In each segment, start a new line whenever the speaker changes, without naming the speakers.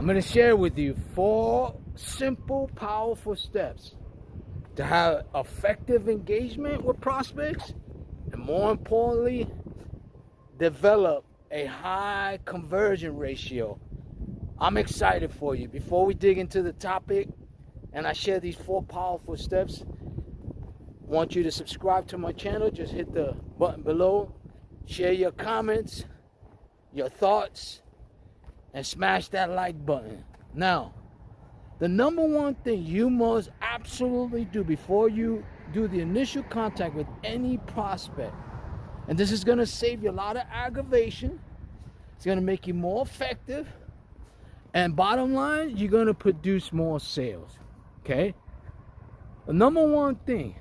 I'm going to share with you 4 simple, powerful steps to have effective engagement with prospects, and more importantly, develop a high conversion ratio. I'm excited for you. Before we dig into the topic and I share these 4 powerful steps, I want you to subscribe to my channel. Just hit the button below, share your comments, your thoughts, and smash that like button. Now, the number one thing you must absolutely do before you do the initial contact with any prospect, and this is going to save you a lot of aggravation, it's going to make you more effective, and bottom line, you're going to produce more sales. Okay? The number one thing,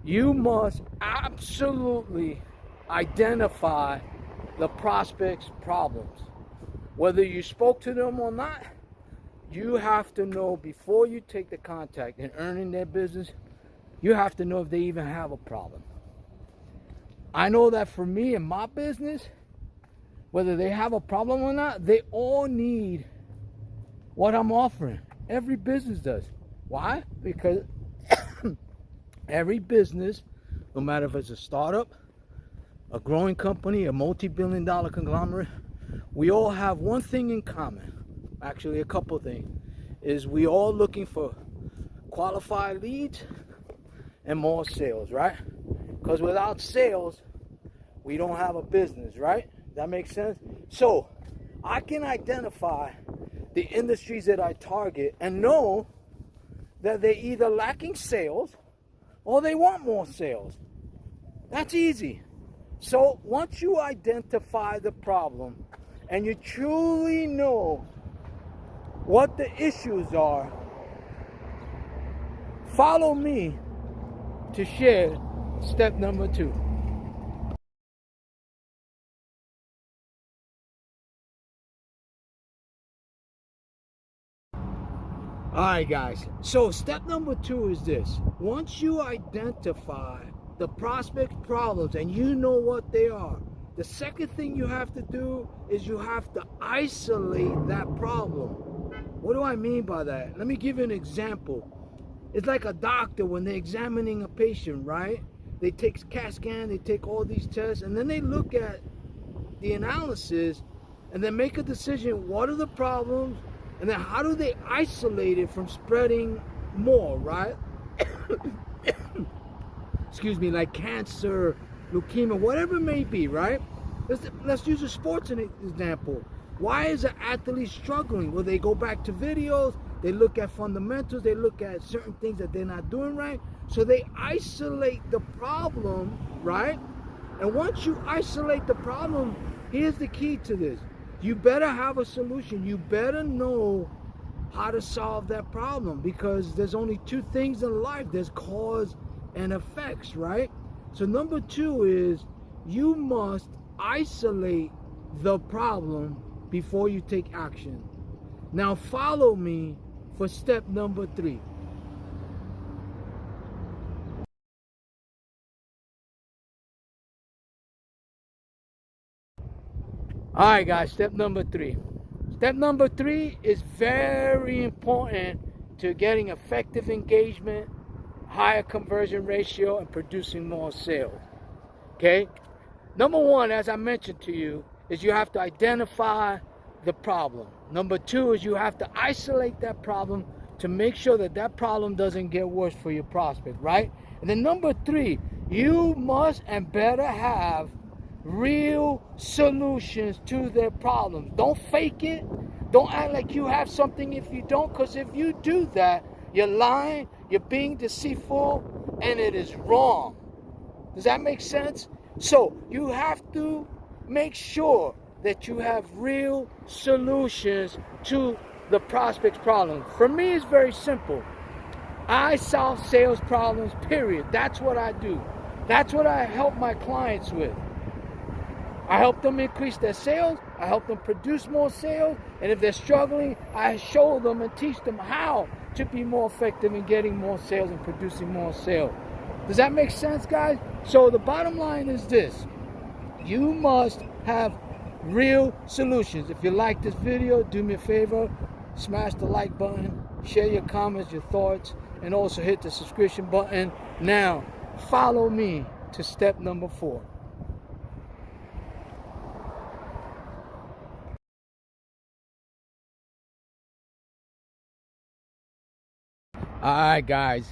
you must absolutely identify the prospect's problems. Whether you spoke to them or not, you have to know before you take the contact and earning their business, you have to know if they even have a problem. I know that for me in my business, whether they have a problem or not, they all need what I'm offering. Every business does. Why? Because every business, no matter if it's a startup, a growing company, a multi-billion-dollar conglomerate, we all have one thing in common. Actually, a couple things. Is we all looking for qualified leads and more sales, right? Because without sales, we don't have a business, right? That makes sense? So, I can identify the industries that I target and know that they're either lacking sales or they want more sales. That's easy. So once you identify the problem and you truly know what the issues are, follow me to share step number 2. Alright guys, so step number 2 is this. Once you identify the prospect's problems and you know what they are, the second thing you have to do is you have to isolate that problem. What do I mean by that? Let me give you an example. It's like a doctor when they're examining a patient, right? They take CAT scan, they take all these tests, and then they look at the analysis and then make a decision. What are the problems? And then how do they isolate it from spreading more, right? Excuse me, like cancer, leukemia, whatever it may be, right? Let's use a sports example. Why is an athlete struggling? Well, they go back to videos, they look at fundamentals, they look at certain things that they're not doing right. So they isolate the problem, right? And once you isolate the problem, here's the key to this. You better have a solution. You better know how to solve that problem, because there's only 2 things in life. There's cause and effects, right? So number 2 is you must isolate the problem before you take action. Now follow me for step number 3. Alright guys, step number 3. Step number 3 is very important to getting effective engagement, higher conversion ratio, and producing more sales. Okay? Number 1, as I mentioned to you, is you have to identify the problem. Number 2 is you have to isolate that problem to make sure that that problem doesn't get worse for your prospect, right? And then number 3, you must and better have real solutions to their problems. Don't fake it. Don't act like you have something if you don't, because if you do that, you're lying, you're being deceitful, and it is wrong. Does that make sense? So you have to make sure that you have real solutions to the prospect's problem. For me, it's very simple. I solve sales problems, period. That's what I do. That's what I help my clients with. I help them increase their sales. I help them produce more sales. And if they're struggling, I show them and teach them how to be more effective in getting more sales and producing more sales. Does that make sense, guys? So the bottom line is this. You must have real solutions. If you like this video, do me a favor, smash the like button, share your comments, your thoughts, and also hit the subscription button. Now, follow me to step number 4. Alright guys,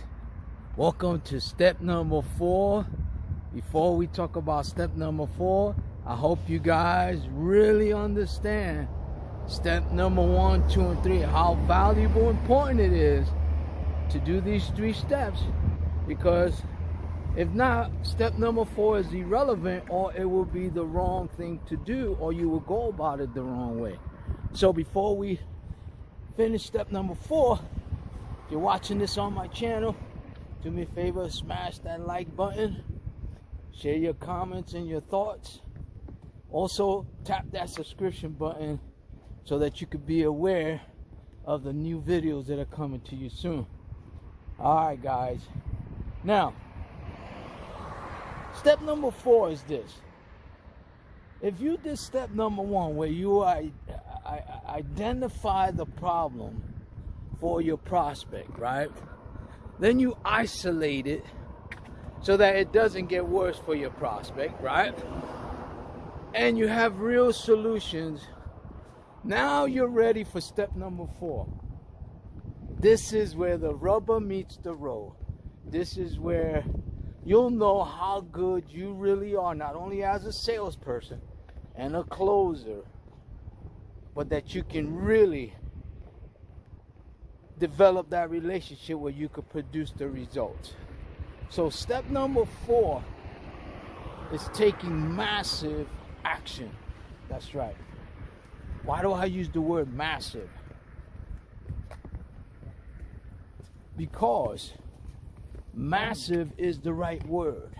welcome to step number 4. Before we talk about step number 4, I hope you guys really understand step number 1, 2, and 3, how valuable and important it is to do these 3 steps, because if not, step number 4 is irrelevant, or it will be the wrong thing to do, or you will go about it the wrong way. So before we finish step number 4, if you're watching this on my channel, do me a favor, smash that like button, share your comments and your thoughts. Also, tap that subscription button so that you could be aware of the new videos that are coming to you soon. Alright guys, now step number 4 is this. If you did step number 1, where you identify the problem for your prospect, right? Then you isolate it so that it doesn't get worse for your prospect, right? And you have real solutions. Now you're ready for step number 4. This is where the rubber meets the road. This is where you'll know how good you really are, not only as a salesperson and a closer, but that you can really develop that relationship where you could produce the results. So step number 4 is taking massive action. That's right. Why do I use the word massive? Because massive is the right word.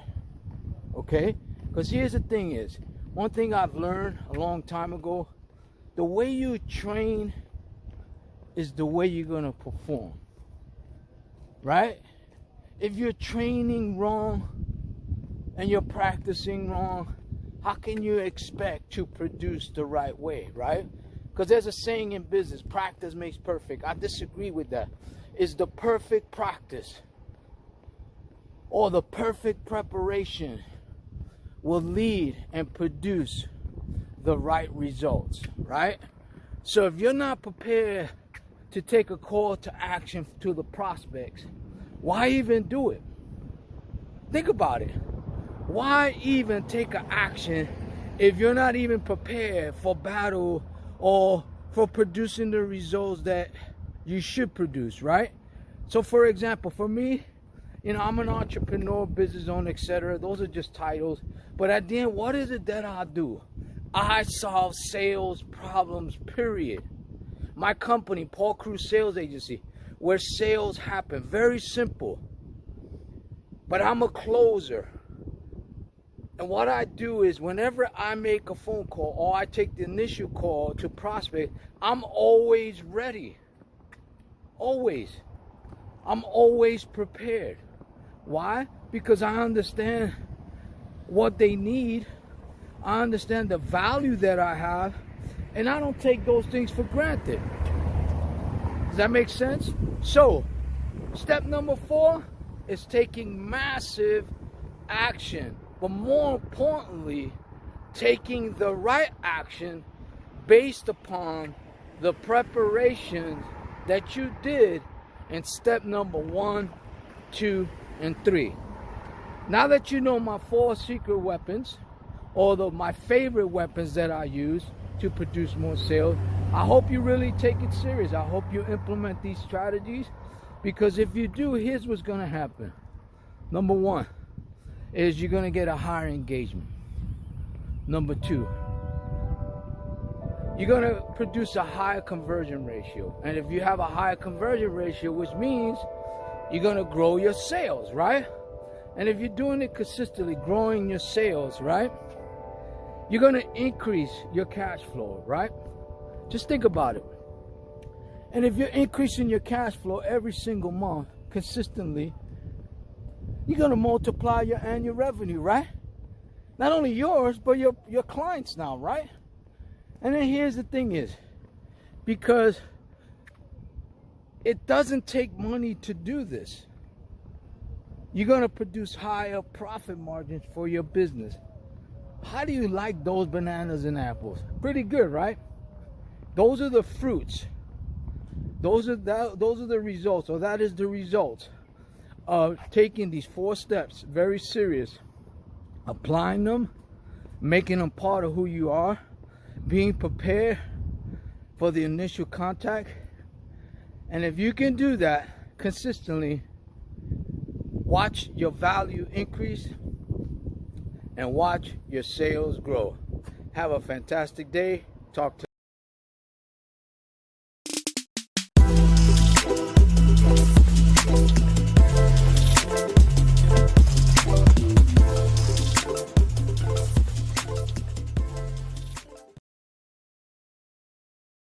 Okay? Because here's the thing is, one thing I've learned a long time ago, the way you train is the way you're going to perform. Right? If you're training wrong and you're practicing wrong, how can you expect to produce the right way, right? Because there's a saying in business, practice makes perfect. I disagree with that. It's the perfect practice or the perfect preparation will lead and produce the right results, right? So if you're not prepared to take a call to action to the prospects, why even do it? Think about it. Why even take an action if you're not even prepared for battle or for producing the results that you should produce, right? So for example, for me, you know, I'm an entrepreneur, business owner, etc. Those are just titles. But at the end, what is it that I do? I solve sales problems, period. My company, Paul Cruz Sales Agency, where sales happen. Very simple. But I'm a closer. And what I do is whenever I make a phone call or I take the initial call to prospect, I'm always ready. Always. I'm always prepared. Why? Because I understand what they need. I understand the value that I have. And I don't take those things for granted. Does that make sense? So, step number 4 is taking massive action. But more importantly, taking the right action based upon the preparation that you did in step number 1, 2, and 3. Now that you know my 4 secret weapons, or my favorite weapons that I use to produce more sales, I hope you really take it serious. I hope you implement these strategies, because if you do, here's what's going to happen. Number 1 is you're going to get a higher engagement. Number 2, you're going to produce a higher conversion ratio. And if you have a higher conversion ratio, which means you're going to grow your sales, right? And if you're doing it consistently, growing your sales, right, you're going to increase your cash flow, right? Just think about it. And if you're increasing your cash flow every single month consistently, you're going to multiply your annual revenue, right? Not only yours, but your clients now, right? And then here's the thing is, because it doesn't take money to do this, you're going to produce higher profit margins for your business. How do you like those bananas and apples? Pretty good, right? Those are the fruits. Those are the results, or that is the result of taking these 4 steps very serious, applying them, making them part of who you are, being prepared for the initial contact. And if you can do that consistently, watch your value increase and watch your sales grow. Have a fantastic day. Talk to